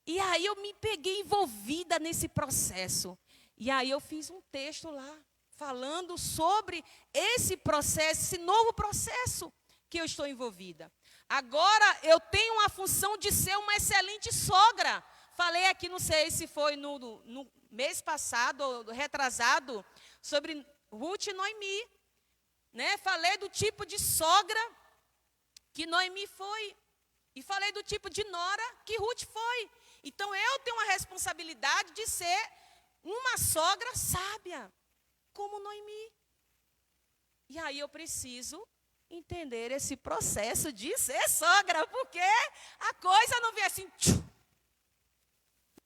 E aí eu me peguei envolvida nesse processo. E aí eu fiz um texto lá, falando sobre esse processo, esse novo processo que eu estou envolvida. Agora eu tenho a função de ser uma excelente sogra. Falei aqui, não sei se foi no mês passado, ou retrasado, sobre Ruth e Noemi. Né? Falei do tipo de sogra que Noemi foi. E falei do tipo de nora que Ruth foi. Então, eu tenho uma responsabilidade de ser uma sogra sábia, como Noemi. E aí eu preciso entender esse processo de ser sogra, porque a coisa não vem assim.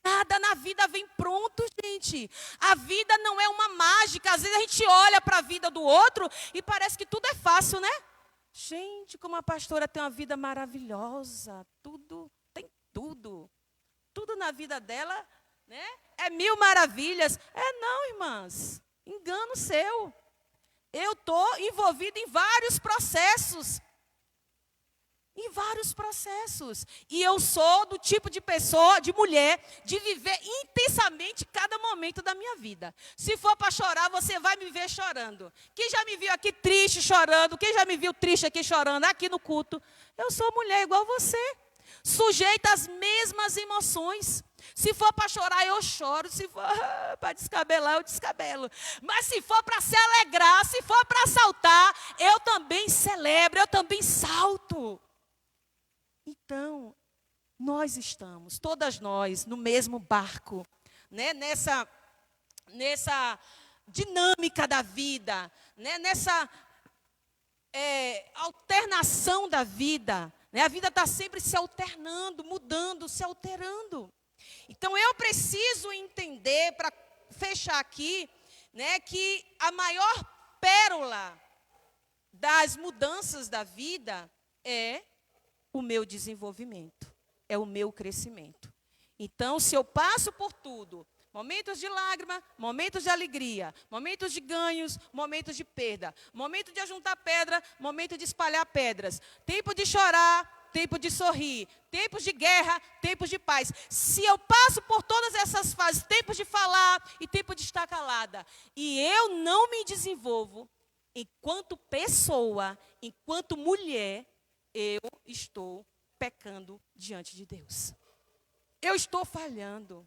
Nada na vida vem pronto, gente. A vida não é uma mágica. Às vezes a gente olha para a vida do outro e parece que tudo é fácil, né? Gente, como a pastora tem uma vida maravilhosa. Tudo, tem tudo. Tudo na vida dela, né? É mil maravilhas. Não, irmãs. Engano seu. Eu estou envolvida em vários processos. Em vários processos. E eu sou do tipo de pessoa, de mulher, de viver intensamente cada momento da minha vida. Se for para chorar, você vai me ver chorando. Quem já me viu aqui triste, chorando? Quem já me viu triste aqui chorando, aqui no culto? Eu sou mulher igual você. Sujeita às mesmas emoções. Se for para chorar, eu choro. Se for para descabelar, eu descabelo. Mas se for para se alegrar, se for para saltar, eu também celebro, eu também salto. Então, nós estamos, todas nós, no mesmo barco, né? Nessa dinâmica da vida, né? Nessa alternação da vida. Né? A vida está sempre se alternando, mudando, se alterando. Então, eu preciso entender, para fechar aqui, né, que a maior pérola das mudanças da vida é o meu desenvolvimento, é o meu crescimento. Então, se eu passo por tudo, momentos de lágrima, momentos de alegria, momentos de ganhos, momentos de perda, momento de ajuntar pedra, momento de espalhar pedras, tempo de chorar, tempo de sorrir, tempos de guerra, tempos de paz. Se eu passo por todas essas fases, tempos de falar e tempo de estar calada, e eu não me desenvolvo enquanto pessoa, enquanto mulher, eu estou pecando diante de Deus. Eu estou falhando.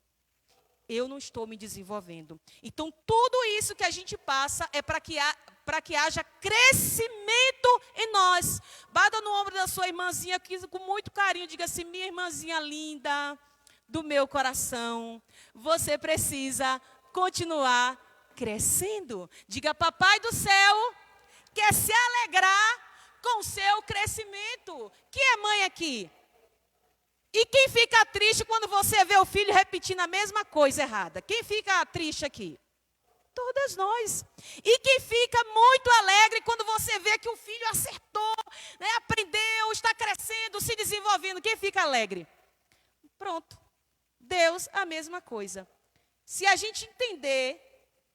Eu não estou me desenvolvendo. Então, tudo isso que a gente passa é para que haja crescimento em nós. Bata no ombro da sua irmãzinha aqui com muito carinho. Diga assim, minha irmãzinha linda do meu coração. Você precisa continuar crescendo. Diga, papai do céu, quer se alegrar com o seu crescimento. Quem é mãe aqui? E quem fica triste quando você vê o filho repetindo a mesma coisa errada? Quem fica triste aqui? Todas nós. E quem fica muito alegre quando você vê que o filho acertou, né, aprendeu, está crescendo, se desenvolvendo. Quem fica alegre? Pronto. Deus, a mesma coisa. Se a gente entender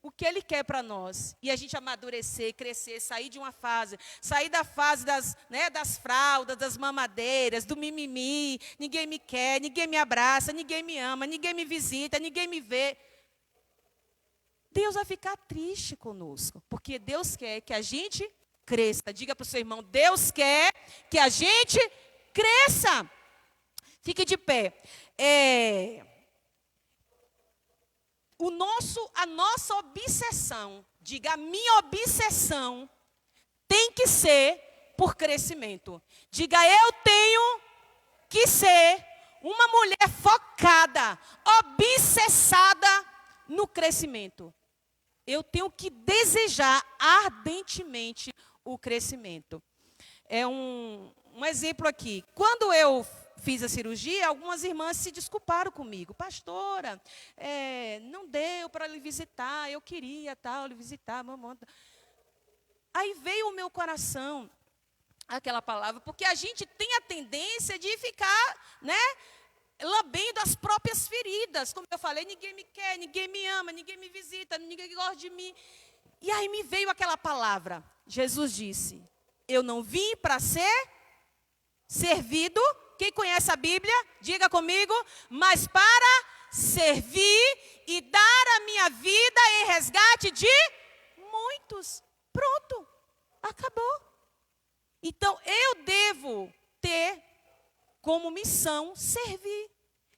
o que Ele quer para nós, e a gente amadurecer, crescer, sair de uma fase, sair da fase das fraldas, das mamadeiras, do mimimi, ninguém me quer, ninguém me abraça, ninguém me ama, ninguém me visita, ninguém me vê. Deus vai ficar triste conosco, porque Deus quer que a gente cresça. Diga para o seu irmão, Deus quer que a gente cresça. Fique de pé. A nossa obsessão, diga, a minha obsessão tem que ser por crescimento. Diga, eu tenho que ser uma mulher focada, obsessada no crescimento. Eu tenho que desejar ardentemente o crescimento. É um exemplo aqui. Quando eu fiz a cirurgia, algumas irmãs se desculparam comigo. Pastora, não deu para lhe visitar, eu queria lhe visitar. Mamãe. Aí veio o meu coração aquela palavra, porque a gente tem a tendência de ficar, lambendo as próprias feridas. Como eu falei, ninguém me quer, ninguém me ama, ninguém me visita, ninguém gosta de mim. E aí me veio aquela palavra. Jesus disse, eu não vim para ser servido. Quem conhece a Bíblia, diga comigo, mas para servir e dar a minha vida em resgate de muitos. Pronto, acabou. Então, eu devo ter como missão servir.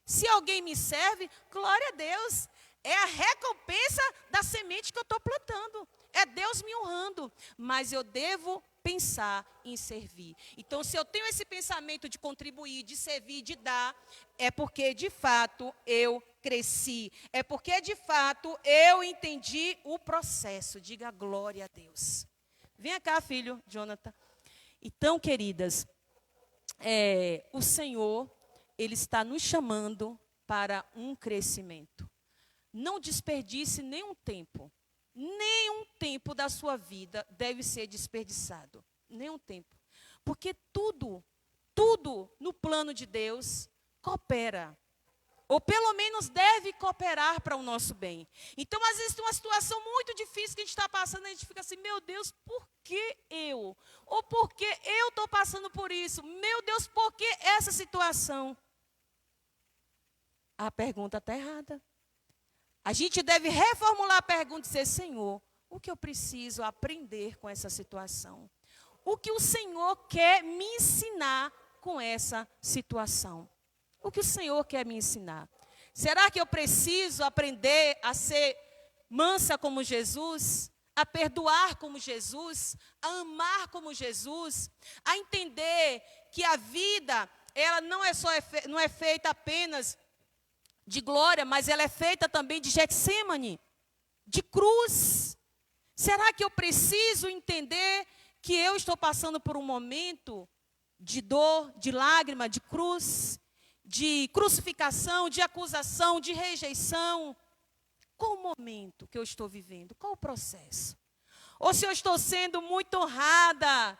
Se alguém me serve, glória a Deus. É a recompensa da semente que eu estou plantando. É Deus me honrando. Mas eu devo pensar em servir. Então, se eu tenho esse pensamento de contribuir, de servir, de dar, é porque, de fato, eu cresci. É porque, de fato, eu entendi o processo. Diga glória a Deus. Venha cá, filho, Jonathan. Então, queridas, o Senhor, Ele está nos chamando para um crescimento. Não desperdice nenhum tempo. Nenhum tempo da sua vida deve ser desperdiçado. Nenhum tempo. Porque tudo no plano de Deus coopera. Ou pelo menos deve cooperar para o nosso bem. Então, às vezes, tem uma situação muito difícil que a gente está passando, a gente fica assim, meu Deus, por que eu? Ou por que eu estou passando por isso? Meu Deus, por que essa situação? A pergunta está errada. A gente deve reformular a pergunta e dizer, Senhor, o que eu preciso aprender com essa situação? O que o Senhor quer me ensinar com essa situação? O que o Senhor quer me ensinar? Será que eu preciso aprender a ser mansa como Jesus? A perdoar como Jesus? A amar como Jesus? A entender que a vida, ela não é feita apenas de glória, mas ela é feita também de Getsêmani, de cruz. Será que eu preciso entender que eu estou passando por um momento de dor, de lágrima, de cruz, de crucificação, de acusação, de rejeição? Qual o momento que eu estou vivendo? Qual o processo? Ou se eu estou sendo muito honrada,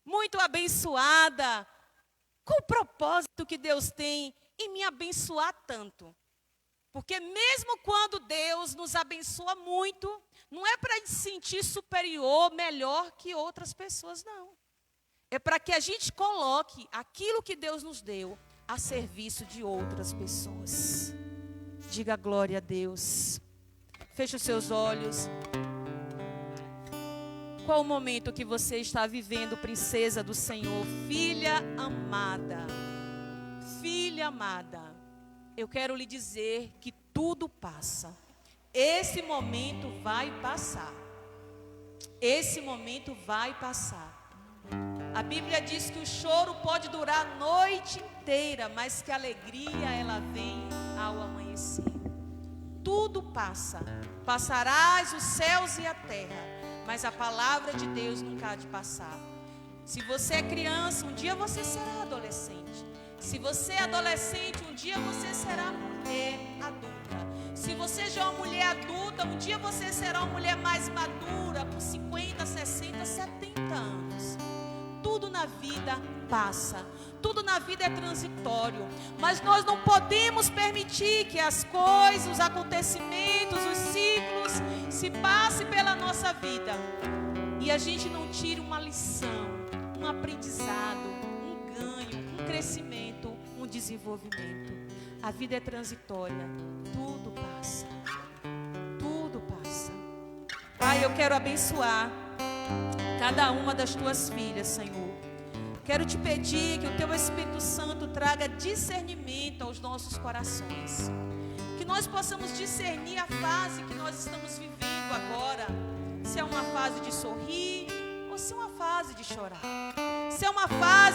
muito abençoada, qual o propósito que Deus tem em me abençoar tanto? Porque mesmo quando Deus nos abençoa muito, não é para a gente se sentir superior, melhor que outras pessoas, não. É para que a gente coloque aquilo que Deus nos deu a serviço de outras pessoas. Diga glória a Deus. Feche os seus olhos. Qual o momento que você está vivendo, princesa do Senhor, filha amada? Filha amada, eu quero lhe dizer que tudo passa. Esse momento vai passar. Esse momento vai passar. A Bíblia diz que o choro pode durar a noite inteira, mas que a alegria ela vem ao amanhecer. Tudo passa. Passarás os céus e a terra, mas a palavra de Deus nunca há de passar. Se você é criança, um dia você será adolescente. Se você é adolescente, um dia você será mulher adulta. Se você já é uma mulher adulta, um dia você será uma mulher mais madura, por 50, 60, 70 anos. Tudo na vida passa, tudo na vida é transitório, mas nós não podemos permitir que as coisas, os acontecimentos, os ciclos se passem pela nossa vida e a gente não tire uma lição, um aprendizado, um ganho, um crescimento, um desenvolvimento. A vida é transitória, tudo passa, tudo passa. Pai, eu quero abençoar cada uma das tuas filhas, Senhor. Quero te pedir que o teu Espírito Santo traga discernimento aos nossos corações. Que nós possamos discernir a fase que nós estamos vivendo agora. Se é uma fase de sorrir ou se é uma fase de chorar. Se é uma fase